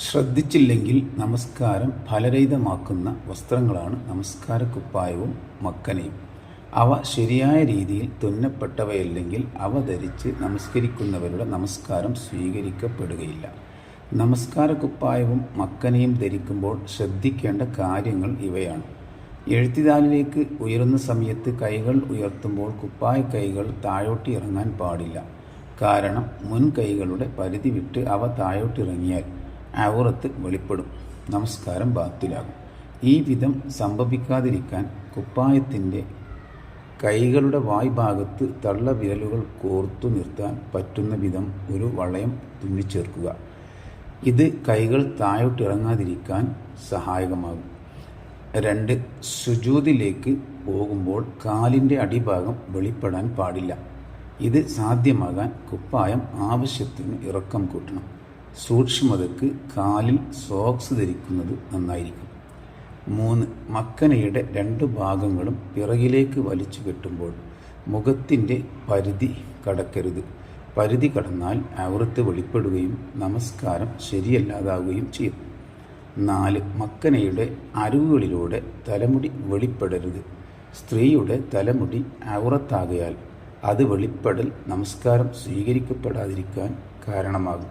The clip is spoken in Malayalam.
ശ്രദ്ധിച്ചില്ലെങ്കിൽ നമസ്കാരം ഫലരഹിതമാക്കുന്ന വസ്ത്രങ്ങളാണ് നമസ്കാരക്കുപ്പായവും മക്കനയും. അവ ശരിയായ രീതിയിൽ തുന്നപ്പെട്ടവയല്ലെങ്കിൽ അവ ധരിച്ച് നമസ്കരിക്കുന്നവരുടെ നമസ്കാരം സ്വീകരിക്കപ്പെടുകയില്ല. നമസ്കാരക്കുപ്പായവും മക്കനയും ധരിക്കുമ്പോൾ ശ്രദ്ധിക്കേണ്ട കാര്യങ്ങൾ ഇവയാണ്. എഴുത്തിതാലിലേക്ക് ഉയരുന്ന സമയത്ത് കൈകൾ ഉയർത്തുമ്പോൾ കുപ്പായ കൈകൾ താഴോട്ട് ഇറങ്ങാൻ പാടില്ല. കാരണം മുൻ കൈകളുടെ പരിധി വിട്ട് അവ താഴോട്ടിറങ്ങിയാൽ ഔറത്ത് വെളിപ്പെടും, നമസ്കാരം ബാത്തിലാകും. ഈ വിധം സംഭവിക്കാതിരിക്കാൻ കുപ്പായത്തിൻ്റെ കൈകളുടെ വായ്ഭാഗത്ത് തള്ളവിരലുകൾ കോർത്തു നിർത്താൻ പറ്റുന്ന വിധം ഒരു വളയം തുന്നിച്ചേർക്കുക. ഇത് കൈകൾ താഴോട്ടിറങ്ങാതിരിക്കാൻ സഹായകമാകും. 2. സുജൂദിലേക്ക് പോകുമ്പോൾ കാലിൻ്റെ അടിഭാഗം വെളിപ്പെടാൻ പാടില്ല. ഇത് സാധ്യമാകാൻ കുപ്പായം ആവശ്യത്തിന് ഇറക്കം കൂട്ടണം. സൂക്ഷ്മതയ്ക്ക് കാലിൽ സോക്സ് ധരിക്കുന്നത് നന്നായിരിക്കും. 3. മക്കനയുടെ 2 ഭാഗങ്ങളും പിറകിലേക്ക് വലിച്ചു കെട്ടുമ്പോൾ മുഖത്തിൻ്റെ പരിധി കടക്കരുത്. പരിധി കടന്നാൽ ഔറത്ത് വെളിപ്പെടുകയും നമസ്കാരം ശരിയല്ലാതാവുകയും ചെയ്യും. 4. മക്കനയുടെ അരികുകളിലൂടെ തലമുടി വെളിപ്പെടരുത്. സ്ത്രീയുടെ തലമുടി ഔറത്താകയാൽ അത് വെളിപ്പെടൽ നമസ്കാരം സ്വീകരിക്കപ്പെടാതിരിക്കാൻ കാരണമാകും.